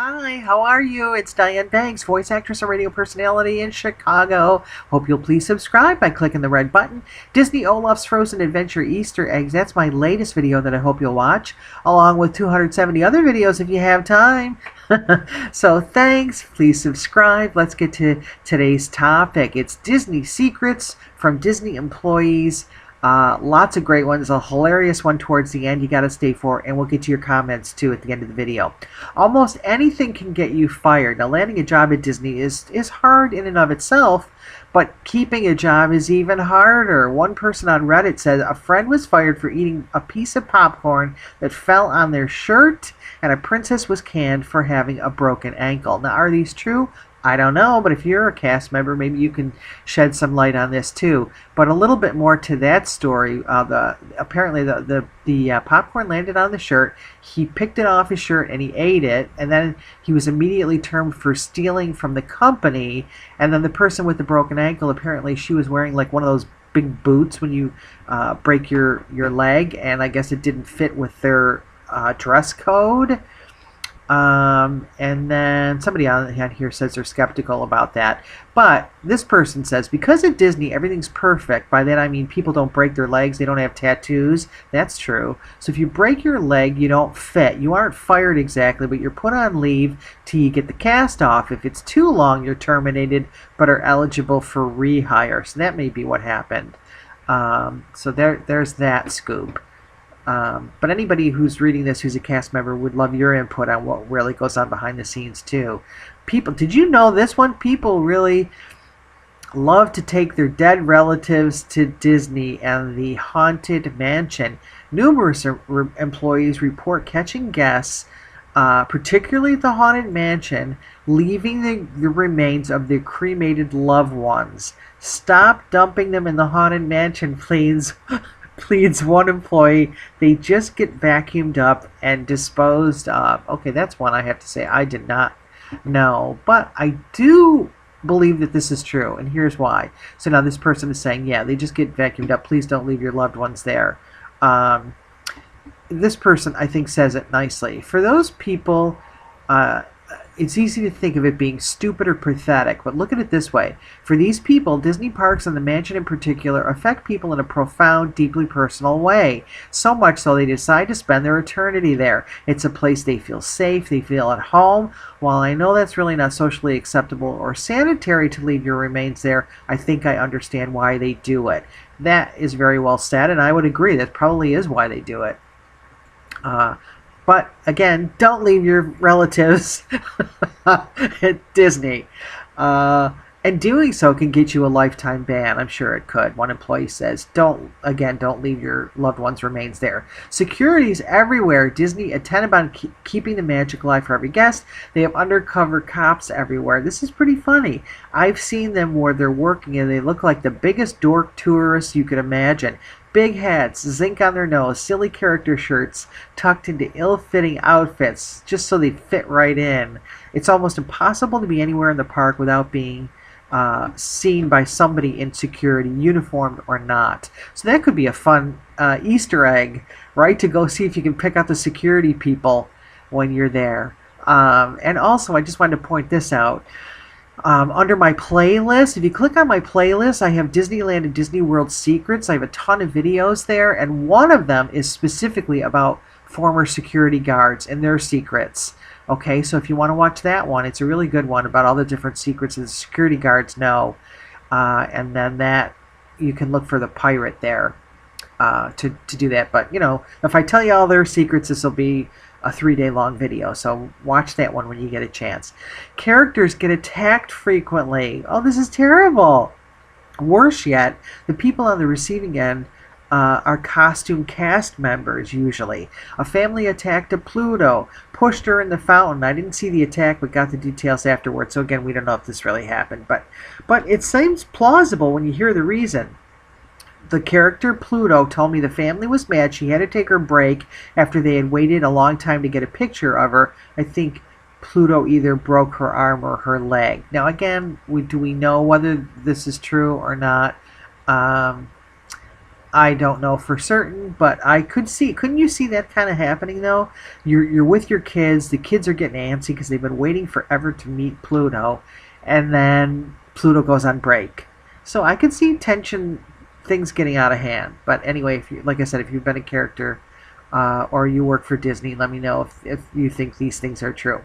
Hi, how are you? It's Diane Banks, voice actress and radio personality in Chicago. Hope you'll please subscribe by clicking the red button. Disney Olaf's Frozen Adventure Easter eggs. That's my latest video that I hope you'll watch, along with 270 other videos if you have time. So thanks. Please subscribe. Let's get to today's topic. It's Disney secrets from Disney employees. Lots of great ones. A hilarious one towards the end you got to stay for, and we'll get to your comments too at the end of the video. Almost anything can get you fired. Now, landing a job at Disney is hard in and of itself, but keeping a job is even harder. One person on Reddit said a friend was fired for eating a piece of popcorn that fell on their shirt, and a princess was canned for having a broken ankle. Now, are these true? I don't know, but if you're a cast member, maybe you can shed some light on this too. But a little bit more to that story. Apparently the popcorn landed on the shirt. He picked it off his shirt and he ate it, and then he was immediately termed for stealing from the company. And then the person with the broken ankle, apparently she was wearing like one of those big boots when you break your leg, and I guess it didn't fit with their dress code. And then somebody on here says they're skeptical about that. But this person says, because at Disney everything's perfect. By that I mean people don't break their legs, they don't have tattoos. That's true. So if you break your leg, you don't fit. You aren't fired exactly, but you're put on leave till you get the cast off. If it's too long, you're terminated, but are eligible for rehire. So that may be what happened. So there's that scoop. But anybody who's reading this who's a cast member would love your input on what really goes on behind the scenes too. People, did you know this one? People really love to take their dead relatives to Disney and the Haunted Mansion. Numerous employees report catching guests, particularly at the Haunted Mansion, leaving the remains of their cremated loved ones. Stop dumping them in the Haunted Mansion, please. Pleads one employee. They just get vacuumed up and disposed of. Okay, that's one I have to say I did not know, but I do believe that this is true, and here's why. So now this person is saying, yeah, they just get vacuumed up. Please don't leave your loved ones there. This person, I think, says it nicely. For those people, it's easy to think of it being stupid or pathetic, but look at it this way. For these people, Disney parks and the mansion in particular affect people in a profound, deeply personal way. So much so they decide to spend their eternity there. It's a place they feel safe, they feel at home. While I know that's really not socially acceptable or sanitary to leave your remains there, I think I understand why they do it. That is very well said, and I would agree that probably is why they do it. But again, don't leave your relatives at Disney. And doing so can get you a lifetime ban. I'm sure it could. One employee says, don't leave your loved one's remains there. Security's everywhere. Disney intent on keeping the magic alive for every guest. They have undercover cops everywhere. This is pretty funny. I've seen them where they're working and they look like the biggest dork tourists you could imagine. Big hats, zinc on their nose, silly character shirts tucked into ill-fitting outfits just so they fit right in. It's almost impossible to be anywhere in the park without being seen by somebody in security, uniformed or not. So that could be a fun Easter egg, right? To go see if you can pick out the security people when you're there. And also, I just wanted to point this out. Under my playlist, if you click on my playlist, I have Disneyland and Disney World secrets. I have a ton of videos there, and one of them is specifically about former security guards and their secrets. Okay, so if you want to watch that one, it's a really good one about all the different secrets that the security guards know. And then that, you can look for the pirate there to do that. But, you know, if I tell you all their secrets, this will be a 3-day long video, so watch that one when you get a chance. Characters get attacked frequently. Oh, this is terrible. Worse yet, the people on the receiving end are costume cast members usually. A family attacked a Pluto, pushed her in the fountain. I didn't see the attack but got the details afterwards, so again, we don't know if this really happened, but it seems plausible when you hear the reason. The character Pluto told me the family was mad. She had to take her break after they had waited a long time to get a picture of her. I think Pluto either broke her arm or her leg. Now, again, do we know whether this is true or not? I don't know for certain, but I could see. Couldn't you see that kind of happening though? You're with your kids. The kids are getting antsy because they've been waiting forever to meet Pluto, and then Pluto goes on break. So I could see tension, things getting out of hand. But anyway, if you, like I said, if you've been a character or you work for Disney, let me know if you think these things are true.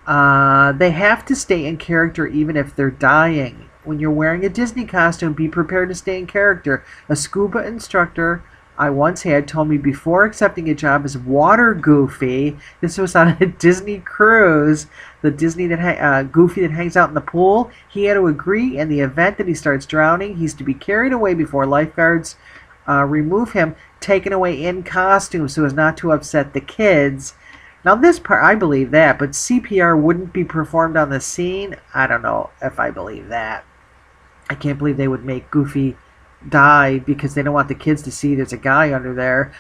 They have to stay in character even if they're dying. When you're wearing a Disney costume, be prepared to stay in character. A scuba instructor I once had told me before accepting a job as water Goofy, this was on a Disney cruise, the Disney that Goofy that hangs out in the pool, he had to agree in the event that he starts drowning, he's to be carried away before lifeguards remove him, taken away in costume so as not to upset the kids. Now this part, I believe that, but CPR wouldn't be performed on the scene. I don't know if I believe that. I can't believe they would make Goofy die because they don't want the kids to see there's a guy under there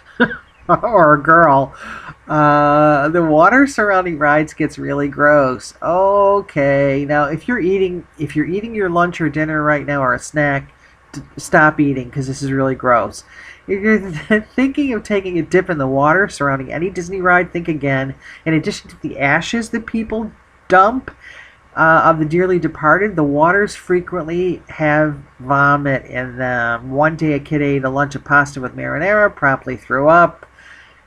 or a girl. The water surrounding rides gets really gross. Okay, now if you're eating your lunch or dinner right now or a snack, stop eating because this is really gross. If you're thinking of taking a dip in the water surrounding any Disney ride, think again. In addition to the ashes that people dump of the dearly departed, the waters frequently have vomit in them. One day a kid ate a lunch of pasta with marinara, promptly threw up,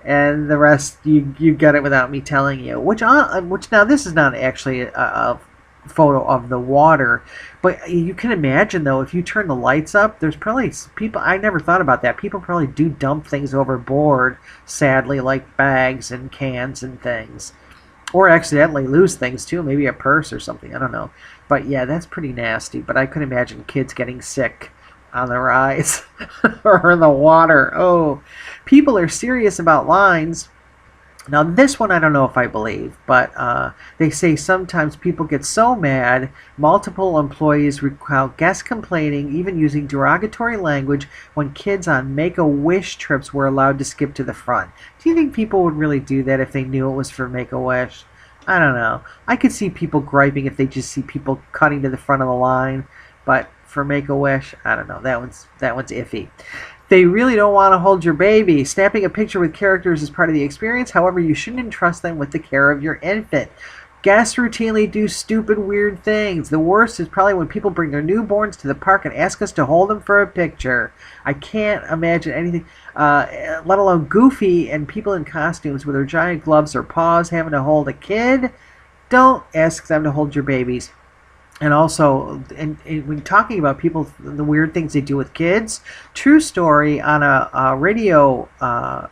and the rest you get it without me telling you. Which now this is not actually a photo of the water, but you can imagine though if you turn the lights up, there's probably people. I never thought about that. People probably do dump things overboard, sadly, like bags and cans and things, or accidentally lose things too, maybe a purse or something, I don't know. But yeah, that's pretty nasty. But I could imagine kids getting sick on the rides or in the water. Oh, people are serious about lines. Now this one I don't know if I believe, but they say sometimes people get so mad, multiple employees recall guests complaining, even using derogatory language when kids on Make-A-Wish trips were allowed to skip to the front. Do you think people would really do that if they knew it was for Make-A-Wish? I don't know. I could see people griping if they just see people cutting to the front of the line, but for Make-A-Wish, I don't know. That one's iffy. They really don't want to hold your baby. Snapping a picture with characters is part of the experience. However, you shouldn't entrust them with the care of your infant. Guests routinely do stupid, weird things. The worst is probably when people bring their newborns to the park and ask us to hold them for a picture. I can't imagine anything, let alone Goofy and people in costumes with their giant gloves or paws having to hold a kid. Don't ask them to hold your babies. And also, when talking about people, the weird things they do with kids, true story, on a radio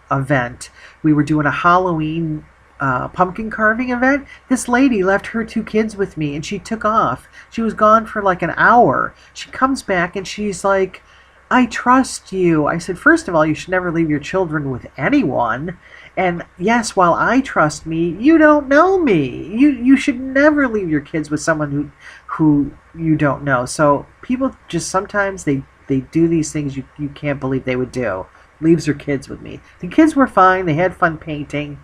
event, we were doing a Halloween pumpkin carving event. This lady left her 2 kids with me and she took off. She was gone for like an hour. She comes back and she's like, I trust you. I said, first of all, you should never leave your children with anyone. And yes, while I trust me, you don't know me. You should never leave your kids with someone who you don't know. So people just sometimes they do these things you can't believe they would do. Leaves her kids with me. The kids were fine. They had fun painting.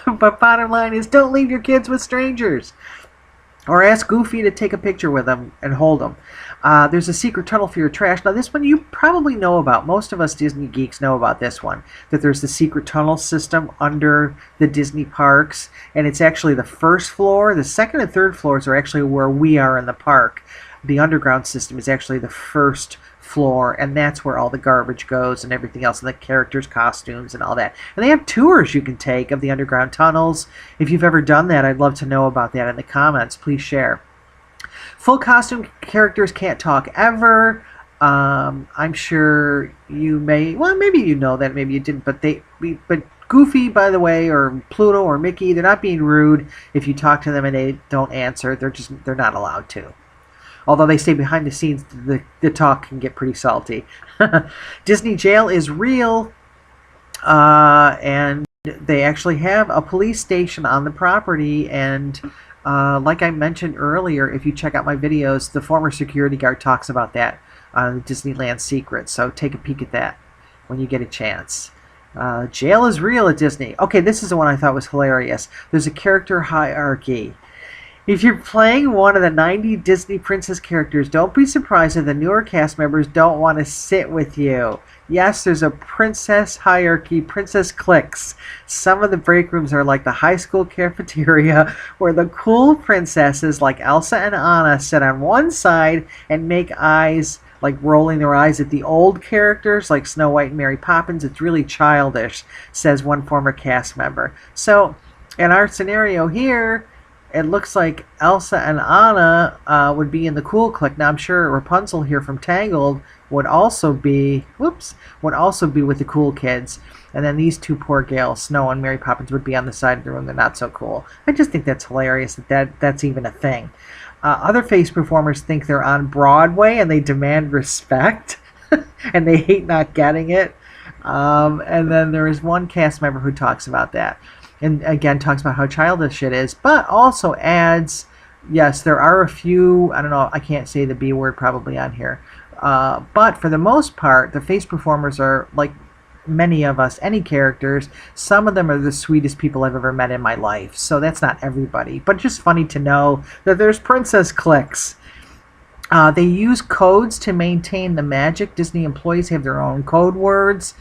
But bottom line is, don't leave your kids with strangers. Or ask Goofy to take a picture with them and hold them. There's a secret tunnel for your trash. Now this one you probably know about. Most of us Disney geeks know about this one. That there's the secret tunnel system under the Disney parks. And it's actually the first floor. The second and third floors are actually where we are in the park. The underground system is actually the first floor, and that's where all the garbage goes and everything else, and the characters' costumes and all that. And they have tours you can take of the underground tunnels. If you've ever done that, I'd love to know about that in the comments. Please share. Full costume characters can't talk ever. I'm sure you may, well, maybe you know that, maybe you didn't, but Goofy, by the way, or Pluto or Mickey, they're not being rude if you talk to them and they don't answer. They're not allowed to. Although they stay behind the scenes, the talk can get pretty salty. Disney Jail is real, and they actually have a police station on the property. And like I mentioned earlier, if you check out my videos, the former security guard talks about that on Disneyland Secrets. So take a peek at that when you get a chance. Jail is real at Disney. Okay, this is the one I thought was hilarious. There's a character hierarchy. If you're playing one of the 90 Disney princess characters, don't be surprised if the newer cast members don't want to sit with you. Yes, there's a princess hierarchy, princess cliques. Some of the break rooms are like the high school cafeteria, where the cool princesses like Elsa and Anna sit on one side and make eyes, like rolling their eyes at the old characters like Snow White and Mary Poppins. It's really childish, says one former cast member. So, in our scenario here, it looks like Elsa and Anna would be in the cool clique. Now I'm sure Rapunzel here from Tangled would also be with the cool kids, and then these two poor gals, Snow and Mary Poppins, would be on the side of the room. They're not so cool. I just think that's hilarious that's even a thing. Other face performers think they're on Broadway and they demand respect, and they hate not getting it. And then there is one cast member who talks about that. And again, talks about how childish it is, but also adds, yes, there are a few, I don't know, I can't say the B word probably on here, but for the most part, the face performers are like many of us, any characters. Some of them are the sweetest people I've ever met in my life, so that's not everybody, but just funny to know that there's princess cliques. They use codes to maintain the magic. Disney employees have their own code words.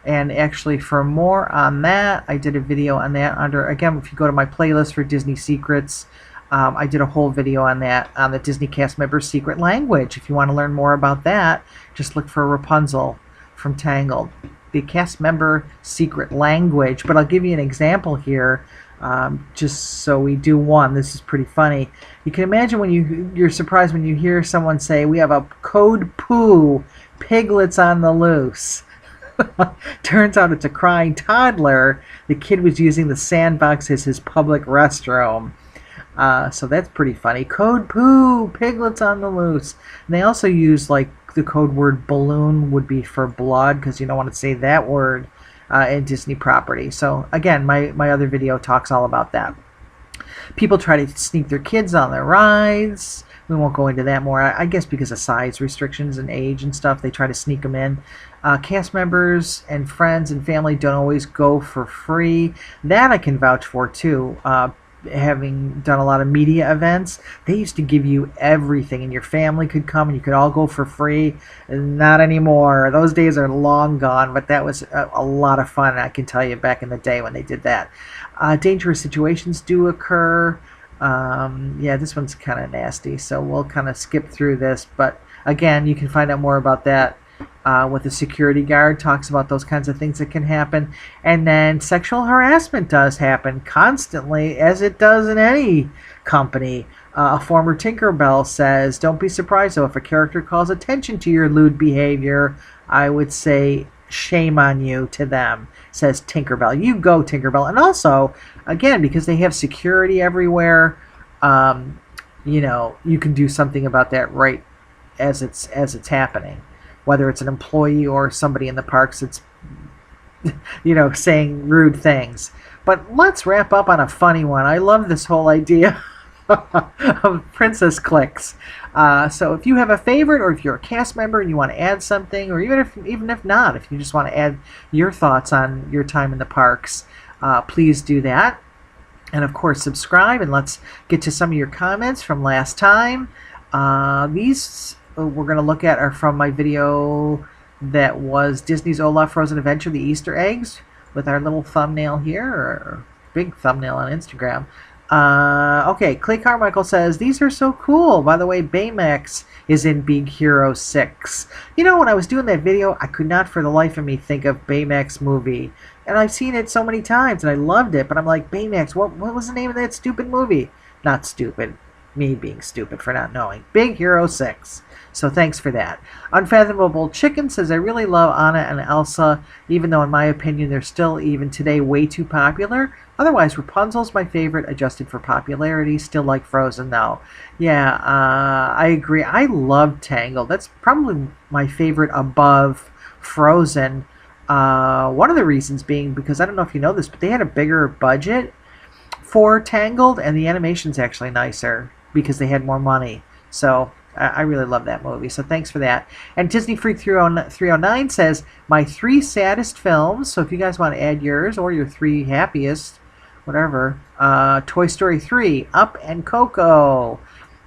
And actually, for more on that, I did a video on that under, again, if you go to my playlist for Disney Secrets, I did a whole video on that, on the Disney cast member's secret language. If you want to learn more about that, just look for Rapunzel from Tangled, the cast member secret language. But I'll give you an example here, just so we do one. This is pretty funny. You can imagine when you're surprised when you hear someone say, "We have a code poo, piglets on the loose." Turns out it's a crying toddler. The kid was using the sandbox as his public restroom. So that's pretty funny. Code poo, piglets on the loose. And they also use, like, the code word balloon would be for blood, because you don't want to say that word in Disney property. So again, my other video talks all about that. People try to sneak their kids on their rides. We won't go into that more. I guess because of size restrictions and age and stuff, they try to sneak them in. Cast members and friends and family don't always go for free. That I can vouch for too. Having done a lot of media events, they used to give you everything, and your family could come and you could all go for free. Not anymore. Those days are long gone, but that was a lot of fun, I can tell you, back in the day when they did that. Dangerous situations do occur. Yeah, this one's kind of nasty, so we'll kind of skip through this, but again, you can find out more about that with the security guard. Talks about those kinds of things that can happen. And then sexual harassment does happen constantly, as it does in any company. A former Tinkerbell says, "Don't be surprised though if a character calls attention to your lewd behavior. I would say shame on you to them," says Tinkerbell. You go, Tinkerbell. And also, again, because they have security everywhere, you know, you can do something about that right as it's happening. Whether it's an employee or somebody in the parks that's, you know, saying rude things. But let's wrap up on a funny one. I love this whole idea of princess cliques. So if you have a favorite, or if you're a cast member and you want to add something, or even if not, if you just want to add your thoughts on your time in the parks, please do that. And of course, subscribe, and let's get to some of your comments from last time. These we're going to look at are from my video that was Disney's Olaf Frozen Adventure, the Easter eggs, with our little thumbnail here, or big thumbnail on Instagram. Okay, Clay Carmichael says, "These are so cool. By the way, Baymax is in Big Hero 6. You know, when I was doing that video, I could not for the life of me think of Baymax movie. And I've seen it so many times, and I loved it, but I'm like, Baymax, what was the name of that stupid movie? Not stupid. Me being stupid for not knowing. Big Hero 6. So thanks for that. Unfathomable Chicken says, "I really love Anna and Elsa, even though in my opinion they're still even today way too popular. Otherwise, Rapunzel's my favorite, adjusted for popularity. Still like Frozen though." Yeah, I agree. I love Tangled. That's probably my favorite above Frozen. One of the reasons being because, I don't know if you know this, but they had a bigger budget for Tangled, and the animation's actually nicer because they had more money. So I really love that movie, so thanks for that. And Disney Freak 309 says, "My 3 saddest films." So if you guys want to add yours or your 3 happiest, whatever. Toy Story 3, Up, and Coco.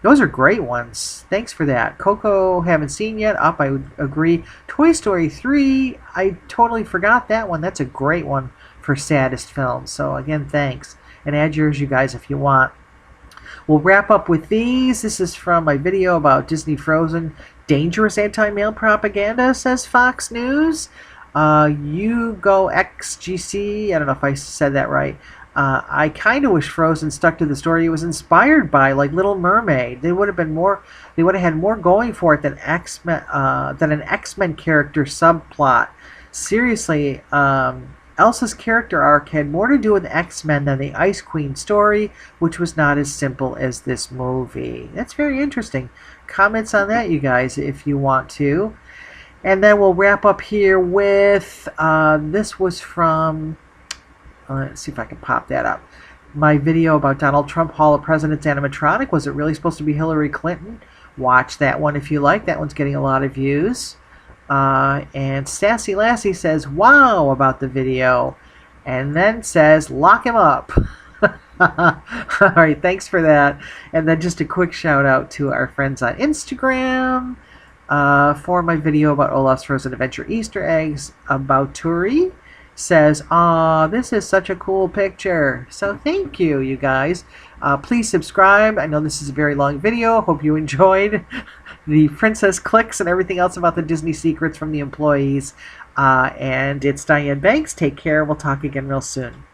Those are great ones. Thanks for that. Coco, haven't seen yet. Up, I would agree. Toy Story 3, I totally forgot that one. That's a great one for saddest films. So again, thanks. And add yours, you guys, if you want. We'll wrap up with these. This is from my video about Disney Frozen. Dangerous anti-male propaganda, says Fox News. You go XGC. I don't know if I said that right. I kind of wish Frozen stuck to the story it was inspired by, like Little Mermaid. They would have been more. They would have had more going for it than X-Men, than an X-Men character subplot. Seriously, Elsa's character arc had more to do with X-Men than the Ice Queen story, which was not as simple as this movie. That's very interesting. Comments on that, you guys, if you want to. And then we'll wrap up here with this was from. Let's see if I can pop that up. My video about Donald Trump Hall of Presidents animatronic. Was it really supposed to be Hillary Clinton? Watch that one if you like. That one's getting a lot of views. And Sassy Lassie says, wow, about the video. And then says, lock him up. All right, thanks for that. And then just a quick shout out to our friends on Instagram for my video about Olaf's Frozen Adventure Easter eggs. About Turi says, aw, this is such a cool picture. So thank you, you guys. Please subscribe. I know this is a very long video. Hope you enjoyed the princess clicks and everything else about the Disney secrets from the employees. And it's Diane Banks. Take care. We'll talk again real soon.